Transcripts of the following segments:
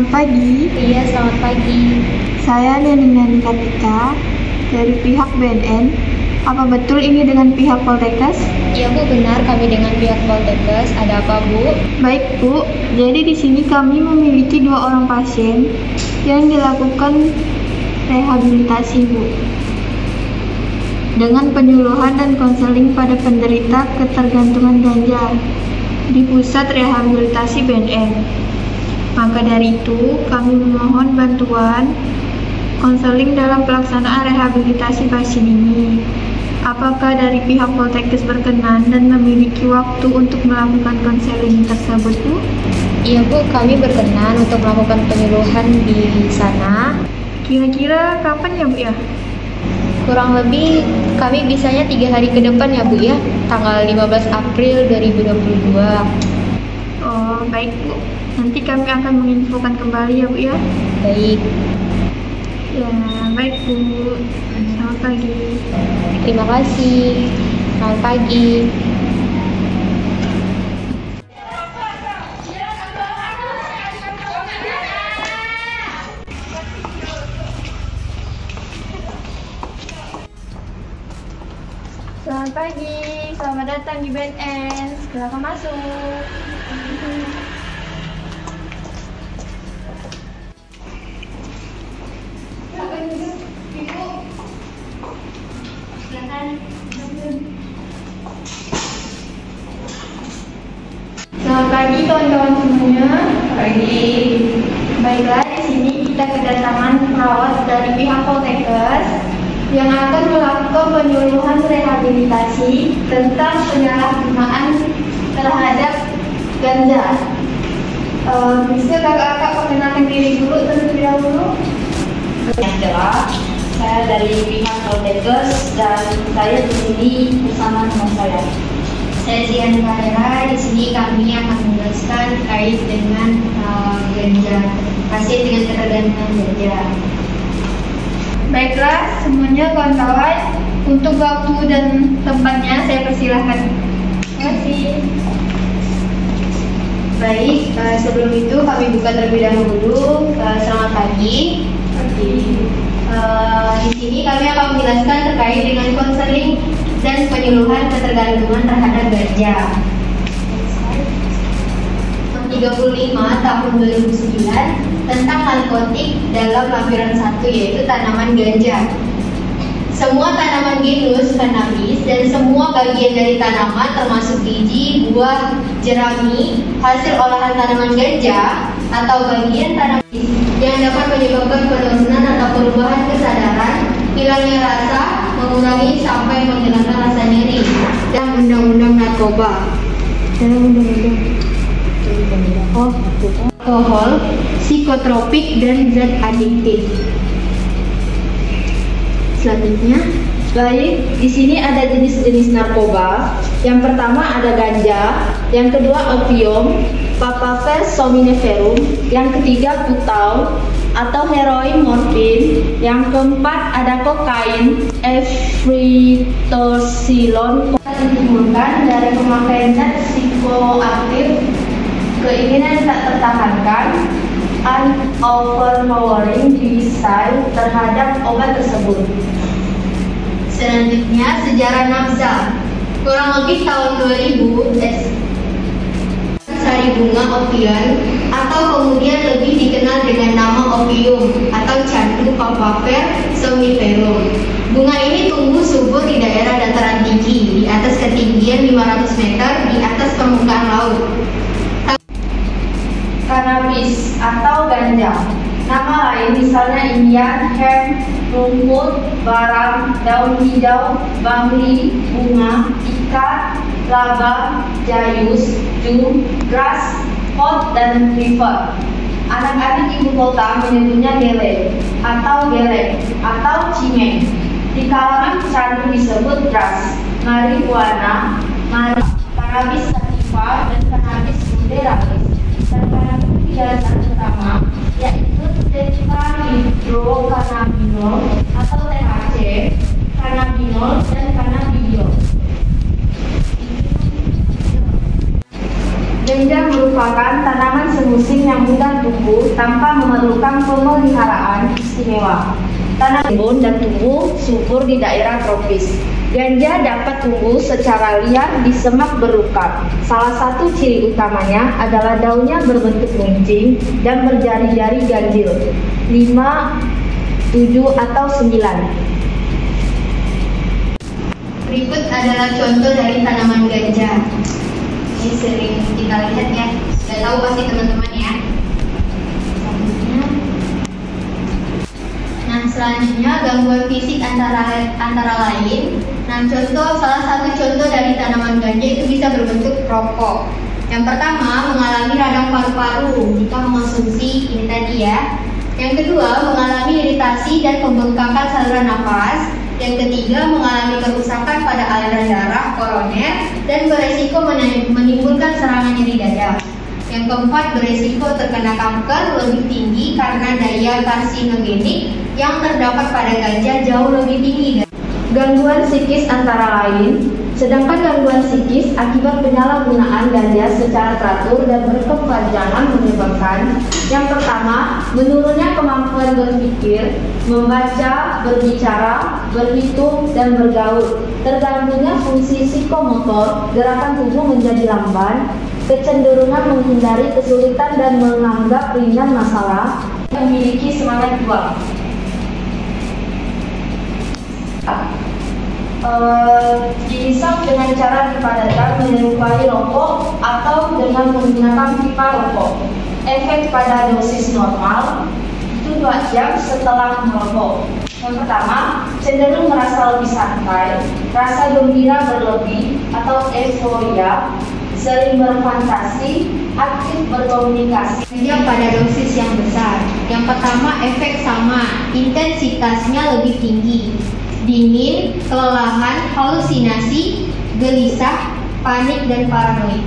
Selamat pagi. Iya, selamat pagi. Saya Neni Kartika dari pihak BNN. Apa betul ini dengan pihak Poltekkes? Iya Bu, benar kami dengan pihak Poltekkes. Ada apa Bu? Baik Bu, jadi di sini kami memiliki 2 orang pasien yang dilakukan rehabilitasi Bu, dengan penyuluhan dan konseling pada penderita ketergantungan ganja di pusat rehabilitasi BNN. Maka dari itu, kami memohon bantuan konseling dalam pelaksanaan rehabilitasi pasien ini. Apakah dari pihak Poltekkes berkenan dan memiliki waktu untuk melakukan konseling tersebut, Bu? Iya Bu, kami berkenan untuk melakukan penyuluhan di sana. Kira-kira kapan ya Bu ya? Kurang lebih kami bisanya 3 hari ke depan ya Bu ya, tanggal 15 April 2022. Oh, baik Bu. Nanti kami akan menginfokan kembali ya Bu ya. Baik. Ya, baik Bu. Selamat pagi. Terima kasih. Selamat pagi. Selamat pagi, selamat datang di BNN. Silakan masuk. Selamat pagi kawan-kawan semuanya. Pagi. Baiklah, di sini kita kedatangan perawat dari pihak Poltekkes yang akan melakukan penyuluhan rehabilitasi tentang penyalahgunaan terhadap ganja. Bisa kakak-kakak perkenalkan diri dulu terlebih dahulu? Angela, saya dari pihak Poltekkes dan saya di sini bersama teman saya. Saya Dian Karera. Di sini kami akan menjelaskan terkait dengan ganja, pasien dengan ketergantungan ganja. Baiklah semuanya kawan-kawan, untuk waktu dan tempatnya saya persilahkan. Terima kasih. Baik, sebelum itu kami buka terlebih dahulu. Selamat pagi. Di sini kami akan menjelaskan terkait dengan konseling dan penyuluhan ketergantungan terhadap ganja. 35 tahun 2009 tentang narkotik dalam lampiran 1, yaitu tanaman ganja. Semua tanaman genus cannabis dan semua bagian dari tanaman termasuk biji, buah, jerami, hasil olahan tanaman ganja atau bagian tanaman yang dapat menyebabkan penurunan atau perubahan kesadaran, hilangnya rasa, mengurangi sampai menghilangkan rasa nyeri dalam undang-undang narkoba. Alkohol, psikotropik dan zat adiktif. Selanjutnya, Baik, di sini ada jenis-jenis narkoba. Yang pertama ada ganja, yang kedua opium, papaver somniferum, yang ketiga putau atau heroin morfin, yang keempat ada kokain, efritoxilon. Ditimbulkan dari pemakaian zat psikoaktif, keinginan tak tertahankan, overpowering desire terhadap obat tersebut. selanjutnya sejarah nafsa. Kurang lebih tahun 2000, sari bunga opium atau kemudian lebih dikenal dengan nama opium atau candu papaver somniferum. Bunga ini tumbuh subur di daerah dataran tinggi di atas ketinggian 500 meter di atas permukaan laut. Cannabis atau ganja. Nama lain misalnya Indian hemp, rumput, barang, daun hijau, bangli, bunga, ikat, laba, jayus, jum, grass, pot, dan river. Anak-anak ibu kota menyebutnya gelek atau cimeng. Di kalangan pecandu disebut grass, marijuana, cannabis sativa, dan cannabis moderalis. Dan cannabis penjelasan utama yaitu tetrahydrocannabinol atau THC, cannabinol, dan cannabidiol. Ganja merupakan tanaman semusim yang mudah tumbuh tanpa tentang pemeliharaan istimewa. Tanaman dan tumbuh subur di daerah tropis. Ganja dapat tumbuh secara liar di semak berlukar. Salah satu ciri utamanya adalah daunnya berbentuk runcing dan berjari-jari ganjil, 5, 7, atau 9. Berikut adalah contoh dari tanaman ganja. Ini sering kita lihat ya, sudah tahu pasti teman-teman ya. Nah, selanjutnya gangguan fisik antara lain. Nah, salah satu contoh dari tanaman ganja itu bisa berbentuk rokok. Yang pertama, mengalami radang paru-paru jika mengonsumsi ini tadi ya. Yang kedua, mengalami iritasi dan pembengkakan saluran nafas. Yang ketiga, mengalami kerusakan pada aliran darah koroner dan beresiko menimbulkan serangan nyeri dada. Yang keempat, beresiko terkena kanker lebih tinggi karena daya karsinogenik yang terdapat pada ganja jauh lebih tinggi. Gangguan psikis antara lain, sedangkan gangguan psikis akibat penyalahgunaan ganja secara teratur dan berkepanjangan menyebabkan yang pertama, menurunnya kemampuan berpikir, membaca, berbicara, berhitung, dan bergaul. Terganggunya fungsi psikomotor, gerakan tubuh menjadi lamban, kecenderungan menghindari kesulitan dan menganggap ringan masalah, memiliki semangat juang. Dihisap dengan cara dipadatkan menyerupai rokok atau dengan menggunakan pipa rokok. Efek pada dosis normal itu 2 jam setelah merokok. Yang pertama, cenderung merasa lebih santai, rasa gembira berlebih atau euforia, sering berfantasi, aktif berkomunikasi. Ganja pada dosis yang besar. Yang pertama, efek sama, intensitasnya lebih tinggi. Dingin, kelelahan, halusinasi, gelisah, panik, dan paranoid.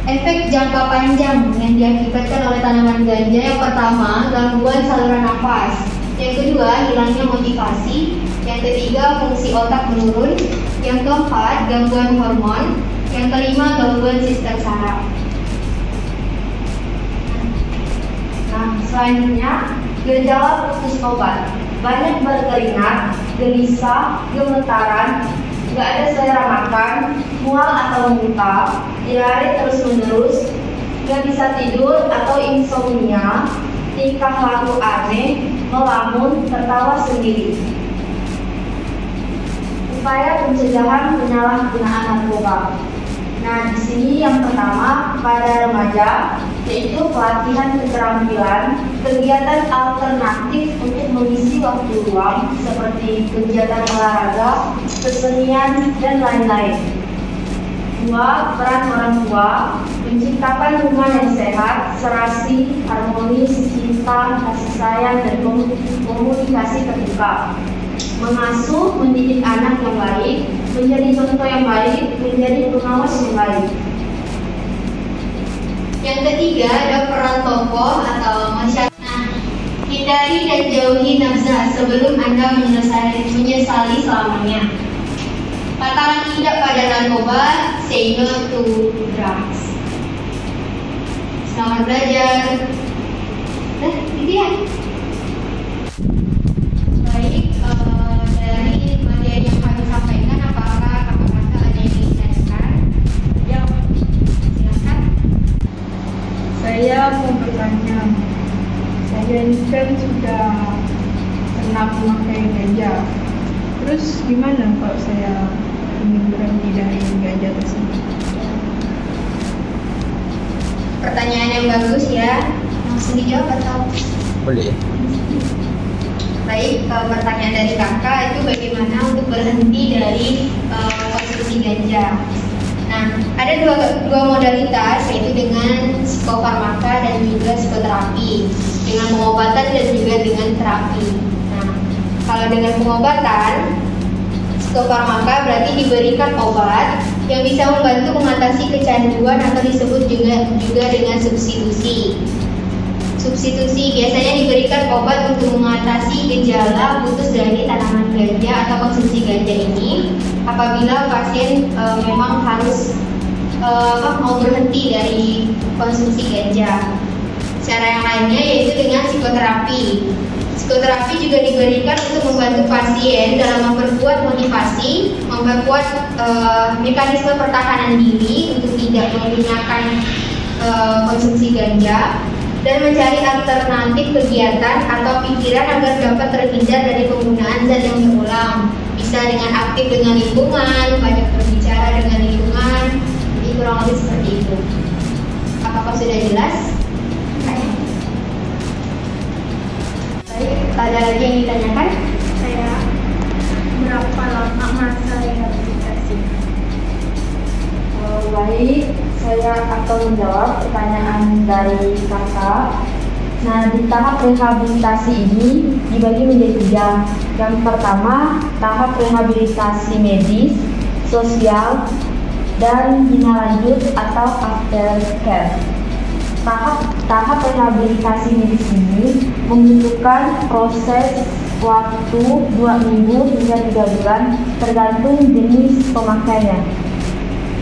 Efek jangka panjang yang diakibatkan oleh tanaman ganja, yang pertama, gangguan saluran nafas. Yang kedua, hilangnya motivasi. Yang ketiga, fungsi otak menurun. Yang keempat, gangguan hormon. Yang kelima, gangguan sistem saraf. Nah, selanjutnya, gejala putus obat. Banyak berkeringat, gelisah, gemetaran, nggak ada selera makan, mual atau muntah, diare terus-menerus, nggak bisa tidur atau insomnia, tingkah laku aneh, melamun, tertawa sendiri. Upaya pencegahan penyalahgunaan narkoba. Nah, di sini yang pertama pada remaja, yaitu pelatihan keterampilan, kegiatan alternatif untuk mengisi waktu luang seperti kegiatan olahraga, kesenian, dan lain-lain. 2. Peran orang tua, menciptakan rumah yang sehat, serasi, harmonis, cinta, kasih sayang, dan komunikasi terbuka. Mengasuh, mendidik anak yang baik, menjadi contoh yang baik, menjadi pengawas yang baik. Yang ketiga, ada peran tokoh atau masyarakat. Nah, hindari dan jauhi nafsa sebelum Anda menyesali selamanya. Katakan tidak pada narkoba, say no to drugs. Selamat belajar. Nah, itu ya. Baik, dari materi yang kami sampaikan, apakah kakak-kakak ada yang ingin ditanyakan? Ya, silakan. Saya mau bertanya, saya ini kan sudah pernah memakai ganja. Terus gimana kalau saya ingin berhenti dari ganja tersebut? Pertanyaan yang bagus ya. Langsung dijawab atau? Boleh. Baik, pertanyaan dari kakak itu bagaimana untuk berhenti dari konsumsi ganja. Nah, ada dua modalitas, yaitu dengan psikofarmaka dan juga psikoterapi, dengan pengobatan dan juga dengan terapi. Nah, kalau dengan pengobatan, psikofarmaka berarti diberikan obat yang bisa membantu mengatasi kecanduan atau disebut juga dengan substitusi. Substitusi biasanya diberikan obat untuk mengatasi gejala putus dari tanaman ganja atau konsumsi ganja ini apabila pasien memang harus mau berhenti dari konsumsi ganja. Cara yang lainnya yaitu dengan psikoterapi. Psikoterapi juga diberikan untuk membantu pasien dalam memperkuat motivasi, memperkuat mekanisme pertahanan diri untuk tidak menggunakan konsumsi ganja, dan mencari alternatif kegiatan atau pikiran agar dapat terhindar dari penggunaan zat yang berulang. Bisa dengan aktif dengan lingkungan, banyak berbicara dengan lingkungan, jadi kurang lebih seperti itu. Apakah sudah jelas? Baik, ada lagi yang ditanyakan? Saya, berapa lama masa rehabilitasi? Baik, saya akan menjawab pertanyaan dari kakak. Nah, di tahap rehabilitasi ini dibagi menjadi 3. Yang pertama, tahap rehabilitasi medis, sosial, dan bina lanjut atau aftercare. Tahap rehabilitasi medis ini membutuhkan proses waktu 2 minggu hingga 3 bulan tergantung jenis pemakaiannya.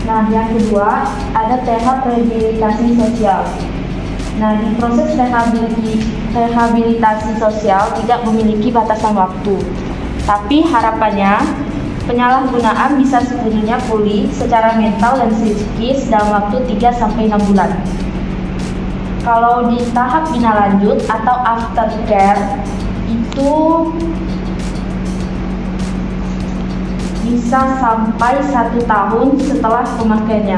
Nah, yang kedua ada tahap rehabilitasi sosial. Nah, di proses rehabilitasi sosial tidak memiliki batasan waktu, tapi harapannya penyalahgunaan bisa sepenuhnya pulih secara mental dan psikis dalam waktu 3-6 bulan. Kalau di tahap bina lanjut atau aftercare itu bisa sampai 1 tahun setelah pemakaiannya.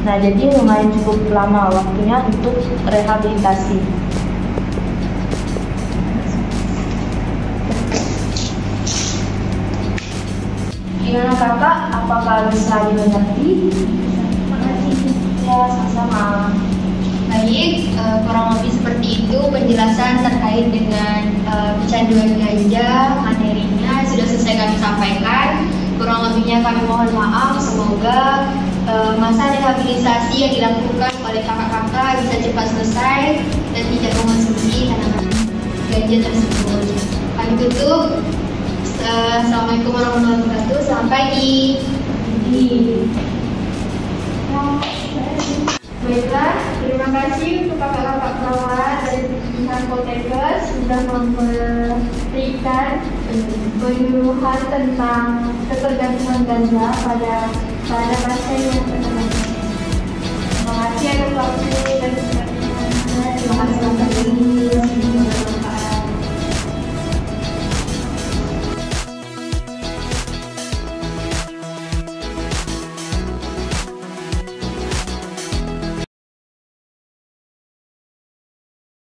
Nah, jadi lumayan cukup lama waktunya untuk rehabilitasi. Gimana kakak? Apakah bisa dimengerti? Makasih. Ya, sama-sama. Baik, kurang lebih seperti itu penjelasan terkait dengan kecanduan ganja. Materinya sudah selesai kami sampaikan. Kurang lebihnya kami mohon maaf. Semoga masa rehabilitasi yang dilakukan oleh kakak-kakak bisa cepat selesai dan tidak mengonsumsi tanaman ganja tersebut. Kami tutup. Assalamualaikum warahmatullahi wabarakatuh. Selamat pagi. Baiklah, terima kasih untuk kakak-kakak perawat dari pihak Poltekkes sudah memberikan penyuluhan tentang ketergantungan ganja pada pasien yang terkena. Terima kasih atas waktu dan kesempatan. Terima kasih.